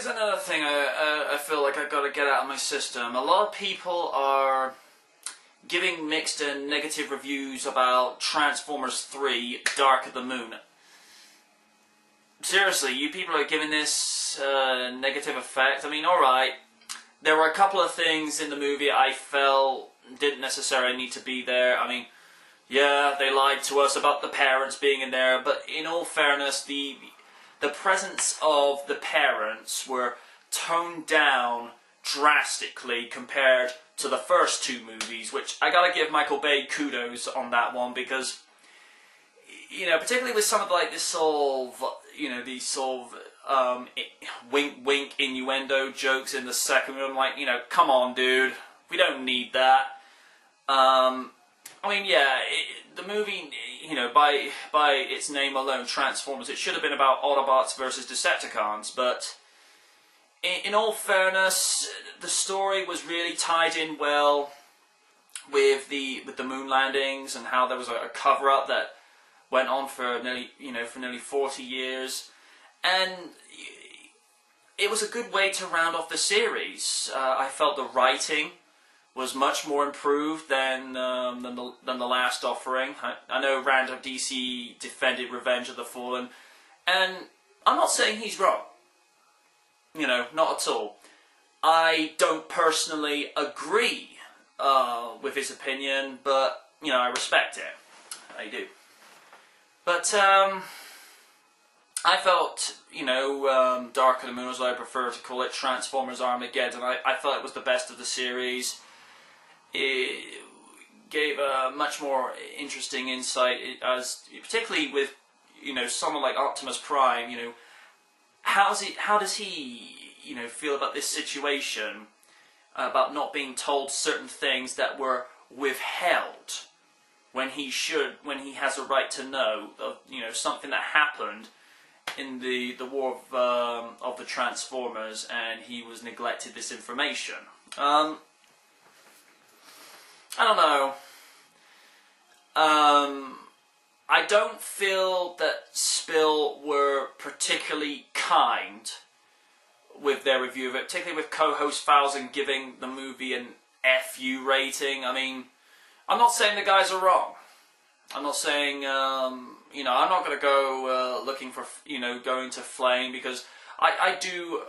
another thing I feel like I've got to get out of my system. A lot of people are giving mixed and negative reviews about Transformers 3 Dark of the Moon. Seriously, you people are giving this negative effect. I mean, alright, there were a couple of things in the movie I felt didn't necessarily need to be there. I mean, yeah, they lied to us about the parents being in there, but in all fairness, the presence of the parents were toned down drastically compared to the first two movies, which I gotta give Michael Bay kudos on that one, because, you know, particularly with some of like this sort of, you know, these sort of wink wink innuendo jokes in the second one, like, you know, come on dude, we don't need that. I mean, yeah, the movie, you know, by its name alone, Transformers, it should have been about Autobots versus Decepticons, but in all fairness, the story was really tied in well with the moon landings and how there was a cover-up that went on for nearly 40 years, and it was a good way to round off the series. I felt the writing was much more improved than the last offering. I know Rand of DC defended Revenge of the Fallen, and I'm not saying he's wrong. You know, not at all. I don't personally agree with his opinion, but, you know, I respect it. I do. But, I felt, you know, Dark of the Moon, as I prefer to call it, Transformers Armageddon, I felt it was the best of the series. It gave a much more interesting insight, as particularly with, you know, someone like Optimus Prime. You know, how does he, you know, feel about this situation, about not being told certain things that were withheld when he has a right to know, you know, something that happened in the war of the Transformers, and he was neglected this information. I don't know. I don't feel that Spill were particularly kind with their review of it, particularly with co-host Falzon giving the movie an FU rating. I mean, I'm not saying the guys are wrong. I'm not saying, you know, I'm not going to go looking for, you know, going to flame, because I do,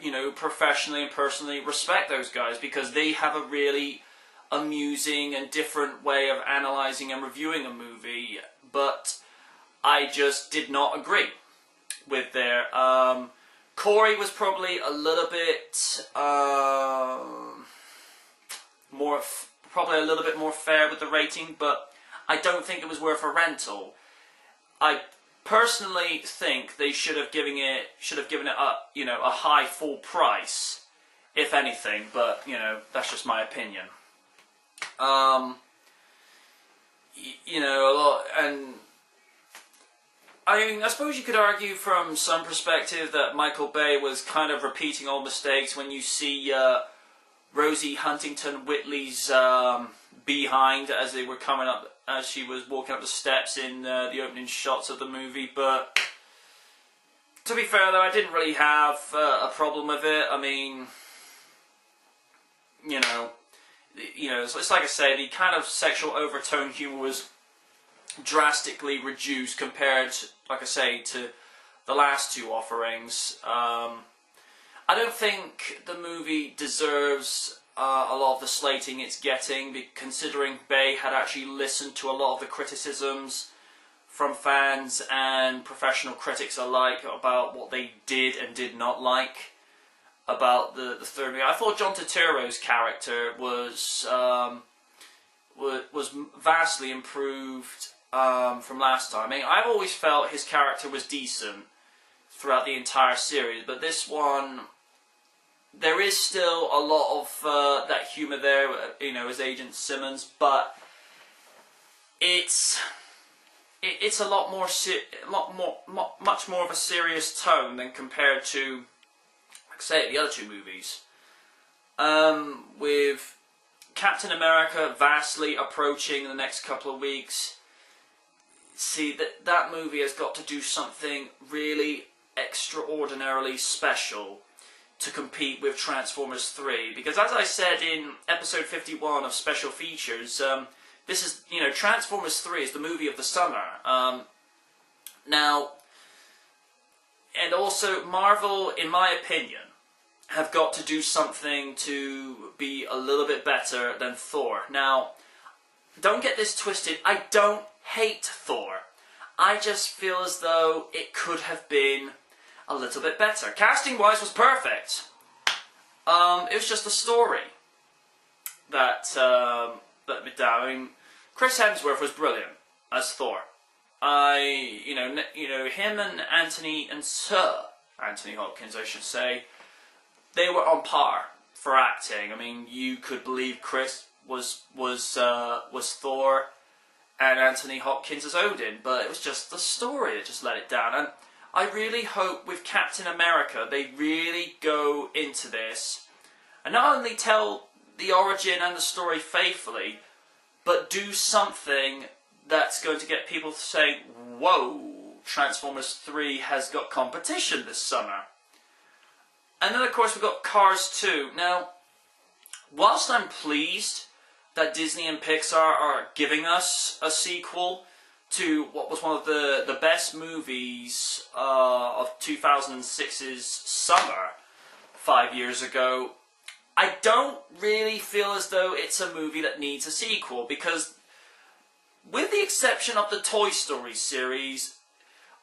you know, professionally and personally respect those guys, because they have a really amusing and different way of analysing and reviewing a movie, but I just did not agree with their... Corey was probably a little bit probably a little bit more fair with the rating, but I don't think it was worth a rental. I personally think they should have given it a high full price, if anything, but, you know, that's just my opinion. You know, a lot, and I mean, I suppose you could argue from some perspective that Michael Bay was kind of repeating old mistakes when you see Rosie Huntington Whiteley's behind as they were coming up, as she was walking up the steps in the opening shots of the movie. But to be fair, though, I didn't really have a problem with it. I mean, you know, it's like I say, the kind of sexual overtone humor was drastically reduced compared, like I say, to the last two offerings. I don't think the movie deserves a lot of the slating it's getting, considering Bay had actually listened to a lot of the criticisms from fans and professional critics alike about what they did and did not like about the third movie. I thought John Turturro's character was vastly improved from last time. I mean, I've always felt his character was decent throughout the entire series, but this one, there is still a lot of that humour there, you know, as Agent Simmons, but it's a lot more, much more of a serious tone than compared to, like I say, the other two movies. With Captain America vastly approaching in the next couple of weeks, see, that movie has got to do something really extraordinarily special to compete with Transformers 3, because as I said in episode 51 of Special Features, this is, Transformers 3 is the movie of the summer. Now, and also Marvel, in my opinion, have got to do something to be a little bit better than Thor. Now, don't get this twisted, I don't hate Thor. I just feel as though it could have been a little bit better. Casting-wise was perfect. It was just the story that let me down. I mean, Chris Hemsworth was brilliant as Thor. Him and Sir Anthony Hopkins, I should say, they were on par for acting. I mean, you could believe Chris was Thor and Anthony Hopkins as Odin, but it was just the story that just let it down. And I really hope with Captain America they really go into this and not only tell the origin and the story faithfully, but do something that's going to get people saying, whoa, Transformers 3 has got competition this summer. And then of course we've got Cars 2. Now, whilst I'm pleased that Disney and Pixar are giving us a sequel to what was one of the best movies of 2006's summer 5 years ago, I don't really feel as though it's a movie that needs a sequel, because with the exception of the Toy Story series,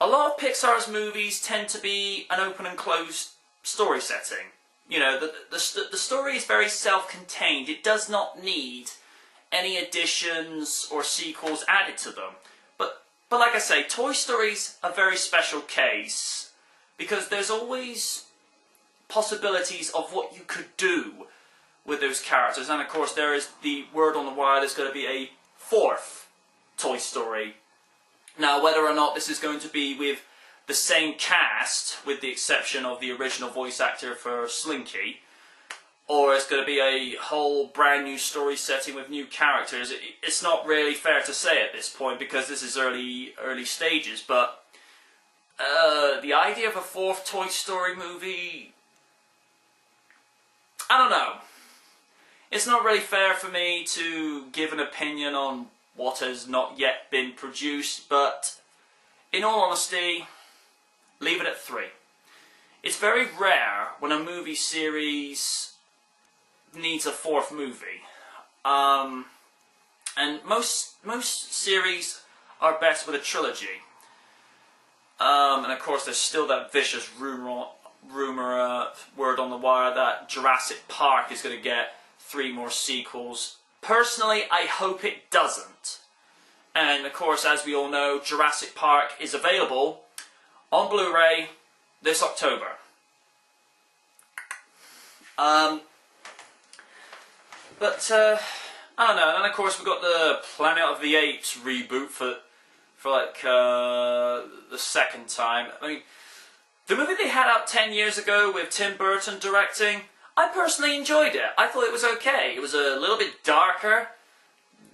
a lot of Pixar's movies tend to be an open and closed story setting. The story is very self-contained. It does not need any additions or sequels added to them. But like I say, Toy Story's a very special case, because there's always possibilities of what you could do with those characters. And of course there is the word on the wire, there's going to be a fourth Toy Story. Now, whether or not this is going to be with the same cast, with the exception of the original voice actor for Slinky, or it's going to be a whole brand new story setting with new characters, it's not really fair to say at this point, because this is early stages. But the idea of a fourth Toy Story movie, I don't know. It's not really fair for me to give an opinion on what has not yet been produced, but in all honesty, leave it at 3. It's very rare when a movie series needs a fourth movie. And most series are best with a trilogy. And of course there's still that vicious rumor word on the wire that Jurassic Park is going to get 3 more sequels. Personally, I hope it doesn't. And of course, as we all know, Jurassic Park is available on Blu-ray this October. I don't know. And then of course we've got the Planet of the Apes reboot for the second time. I mean, the movie they had out 10 years ago with Tim Burton directing, I personally enjoyed it. I thought it was okay. It was a little bit darker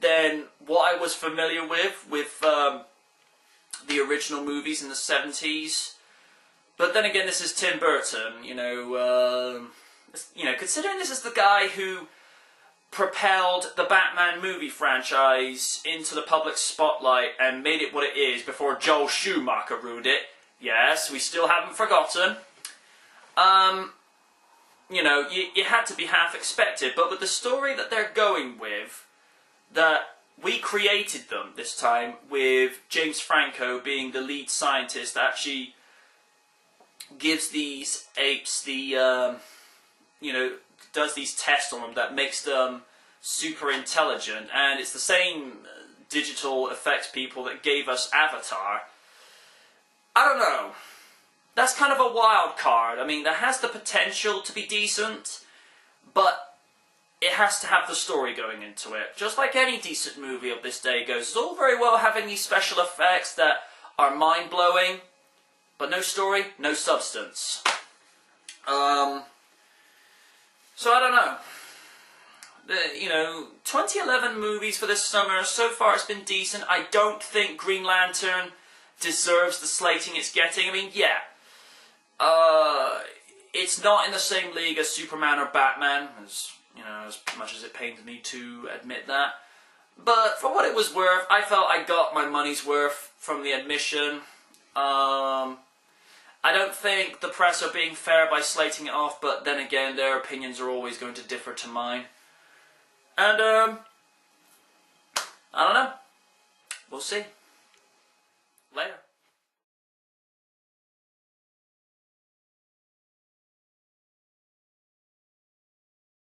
than what I was familiar with the original movies in the 70s. But then again, this is Tim Burton. Considering this is the guy who propelled the Batman movie franchise into the public spotlight and made it what it is before Joel Schumacher ruined it. Yes, we still haven't forgotten. You had to be half expected, but with the story that they're going with, that we created them this time, with James Franco being the lead scientist that actually gives these apes the, does these tests on them that makes them super intelligent, and it's the same digital effects people that gave us Avatar. I don't know. That's kind of a wild card. I mean, that has the potential to be decent, but it has to have the story going into it. Just like any decent movie of this day goes. It's all very well having these special effects that are mind-blowing, but no story, no substance. So I don't know. 2011 movies for this summer, so far it's been decent. I don't think Green Lantern deserves the slating it's getting. I mean, yeah, It's not in the same league as Superman or Batman, as much as it pains me to admit that. But for what it was worth, I felt I got my money's worth from the admission. I don't think the press are being fair by slating it off, but then again, their opinions are always going to differ to mine. And, I don't know. We'll see.